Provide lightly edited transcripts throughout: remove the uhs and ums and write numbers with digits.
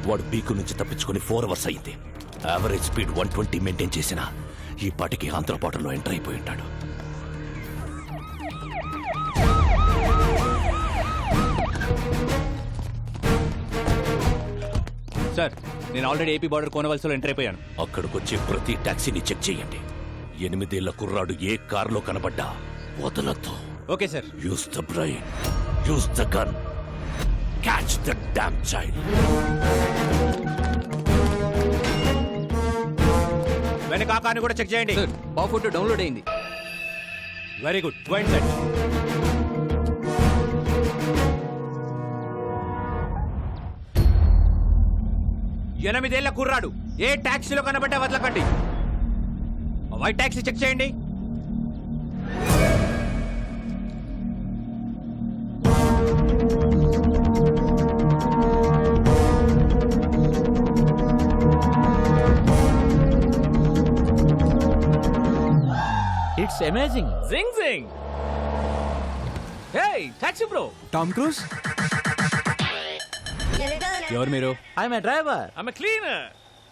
వాడు పీకు నుంచి తప్పించుకుని 4 అవర్స్ అయింది. యావరేజ్ స్పీడ్ 120 మెయింటైన్ చేసినా ఈ పాటికి ఆంధ్రపాటలో ఎంటర్ అయిపోయి ఉంటాడు. సార్, నేను ఆల్రెడీ ఏపీ బార్డర్ కోనవలసలో ఎంటర్ అయిపోయాను. అక్కడికొచ్చే ప్రతి టాక్సీని చెక్ చేయండి. 8 ఏళ్ల కుర్రాడు ఏ కారులో కనబడ్డా వదలొద్దు. Okay sir. Use the brain, use the gun, catch the damn child. వెనక ఆ కార్ని కూడా చెక్ చేయండి. సార్, మా ఫోటో డౌన్లోడ్ అయింది. Very good. వైండ్ సెట్. ఎనిమిదేళ్ల కుర్రాడు ఏ టాక్సీలో కనబడ్డా వదలకండి. వైట్ టాక్సీ చెక్ చేయండి. It's amazing. Zing zing. Hey, taxi bro. Tom Cruise. ఎవరు మీరు? I'm a driver. I'm a cleaner.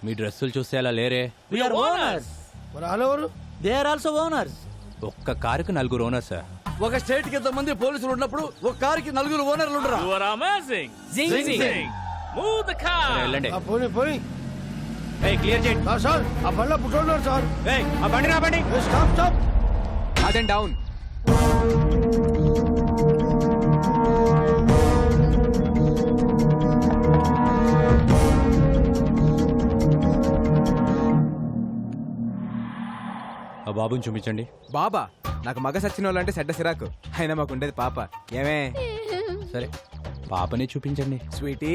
మీ డ్రెస్సులు చూస్తే అలా లేరే. We are owners. మరి ఆలెవరు? They are also owners. ఒక్క కారుకు 4 ఓనర్స్ సార్. ఒక స్టేట్ కి ఎంతమంది పోలీసులు ఉన్నప్పుడు ఒక కారుకి 4 ఓనర్లు ఉండరా? You are amazing. Zing zing. Move the car. వెళ్ళండి. ఆ పోనీ పోనీ. క్లియర్ చేయండి. సార్ ఆ బండ్లో పుట్టున్నారు సార్. ఆ బండి రాబండి. Stop stop. అదెన్ డౌన్. ఆ బాబుని చూపించండి. బాబా, నాకు మగ సచ్చిన వాళ్ళంటే చెడ్డ సిరాకు. అయినా మాకు ఉండేది పాప. ఏమే? సరే, పాపని చూపించండి. స్వీటీ.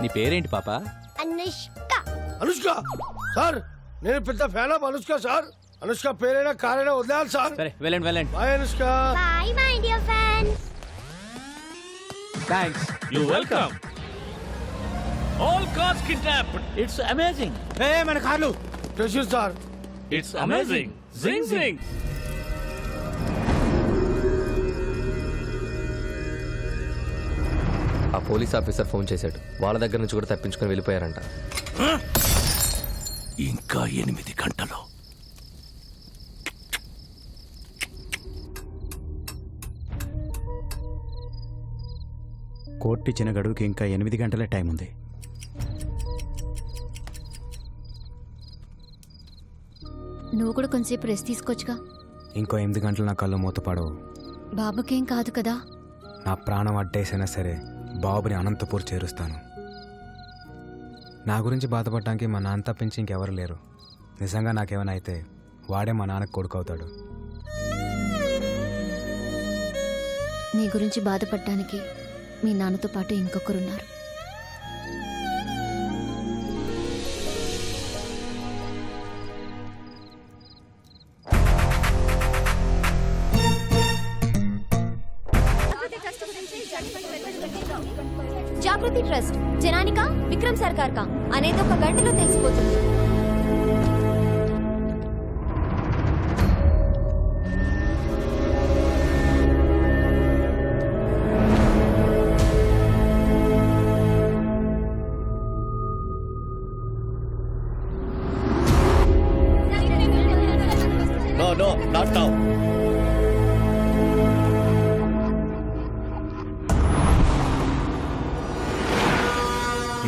నీ పేరేంటి పాప? అనుష్క సార్, నేను పెద్ద fan of Anushka sir. Anushka పేరైనా కారైనా వదిలేయాలి సార్. సరే, వెళ్ళండి. Bye Anushka. Bye, my dear fans. Thanks. You're welcome. All cars kidnapped. ఇట్స్ అమేజింగ్. మన కార్లు. Pressure sir. It's amazing. Zing zing. ఆ పోలీస్ ఆఫీసర్ ఫోన్ చేశాడు. వాళ్ళ దగ్గర నుంచి కూడా తప్పించుకొని వెళ్ళిపోయారంట. ఇంకా 8 గంటలు. కోర్టు ఇచ్చిన గడువుకి ఇంకా 8 గంటలే టైం ఉంది. నువ్వు కూడా కొంచెంసేపు రెస్ట్ తీసుకోవచ్చుగా. ఇంకో 8 గంటలు నా కళ్ళు మూతపడవు. బాబుకేం కాదు కదా. నా ప్రాణం అడ్డేసైనా సరే బాబుని అనంతపూర్ చేరుస్తాను. నా గురించి బాధపడటానికి మా నాన్న తప్పించి ఇంకెవరు లేరు. నిజంగా నాకేమైనా అయితే వాడే మా నాన్నకు కొడుకు అవుతాడు. నీ గురించి బాధపడటానికి మీ నాన్నతో పాటు ఇంకొకరున్నారు. జాగృతి ట్రస్ట్ జనానికా విక్రమ్ సర్కార్ కా అనేది ఒక గంటలో తెలిసిపోతుంది. No, not now.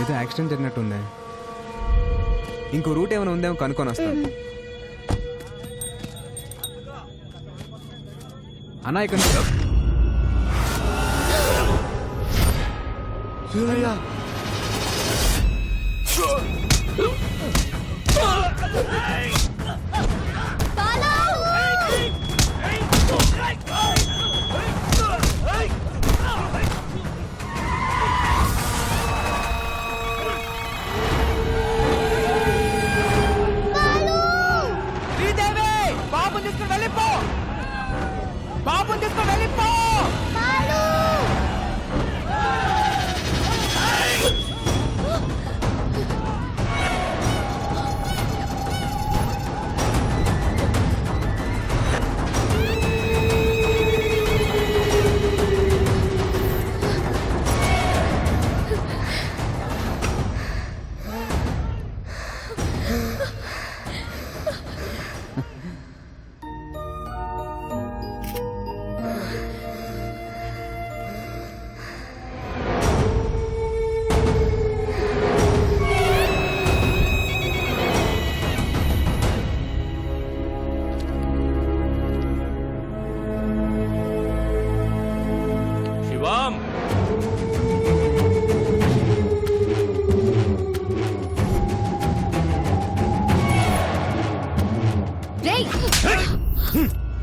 ఏదో యాక్సిడెంట్ జరిగినట్టుందే. ఇంకో రూట్ ఏమైనా ఉందేమో కనుక్కొని వస్తాను. అన్నా ఇక్కడ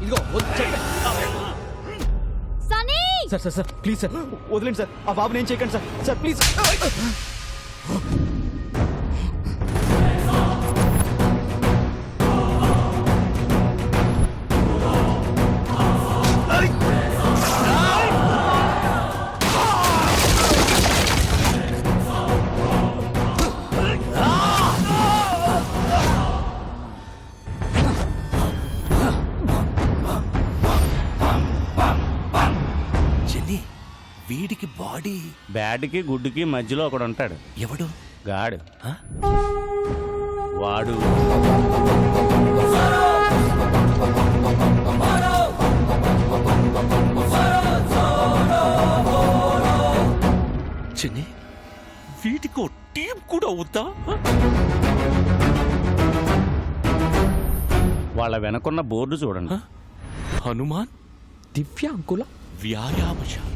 ఇదిగో Sunny sir sir sir please sir వదిలేండి సార్ ఆ బాబుని ఏం చేయకండి సార్ సార్ ప్లీజ్ చెల్లి వీడికి బాడీ బ్యాడ్కి గుడ్డుకి మధ్యలో ఒకడు ఉంటాడు. ఎవడు గాడు ఆ? వాడు చెల్లి వీడికి ఓ టీం కూడా అవుతా వాళ్ళ వెనకున్న బోర్డు చూడండి. హనుమాన్ దివ్యాంకుల వ్యాయామశాల.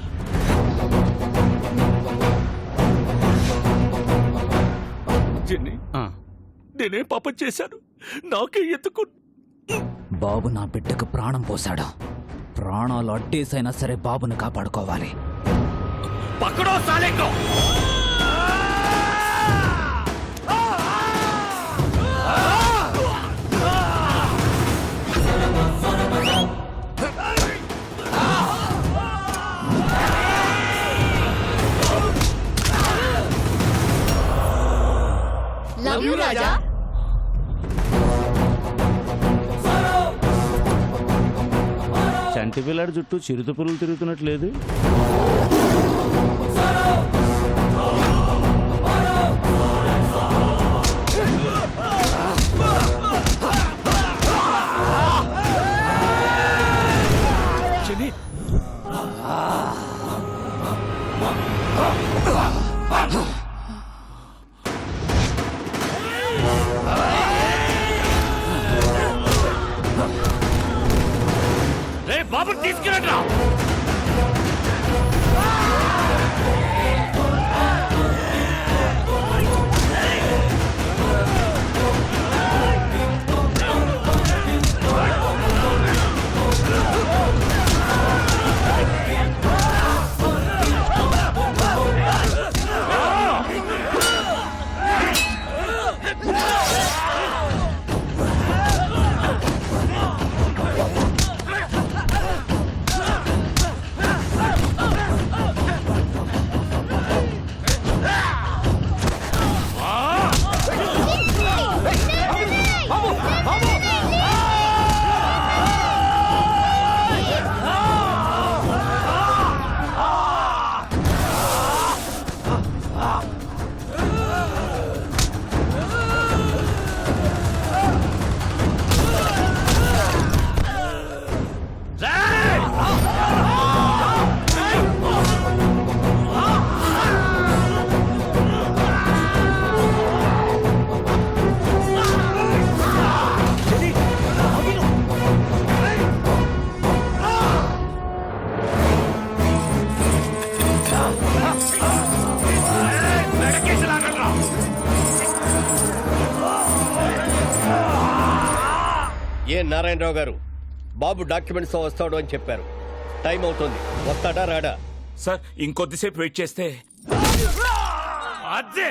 జెన్నీ ఆ, నేనే పాపం చేశాను, నాకే ఎత్తుకు. బాబు నా బిడ్డకు ప్రాణం పోశాడు. ప్రాణాలు అడ్డేసైనా సరే బాబుని కాపాడుకోవాలి. పక్కడో సాలేకో. లవ్ యూ రాజా. చంటి పిల్లాడి చుట్టూ చిరుత పురుగులు తిరుగుతున్నట్లేదు. చెల్లి రే బాబు తీసుకురండి. ఏ నారాయణరావు గారు, బాబు డాక్యుమెంట్స్ వస్తాడు అని చెప్పారు. టైం అవుతుంది, వస్తాడా రాడా? సార్ ఇంకొద్దిసేపు వెయిట్ చేస్తే. అదే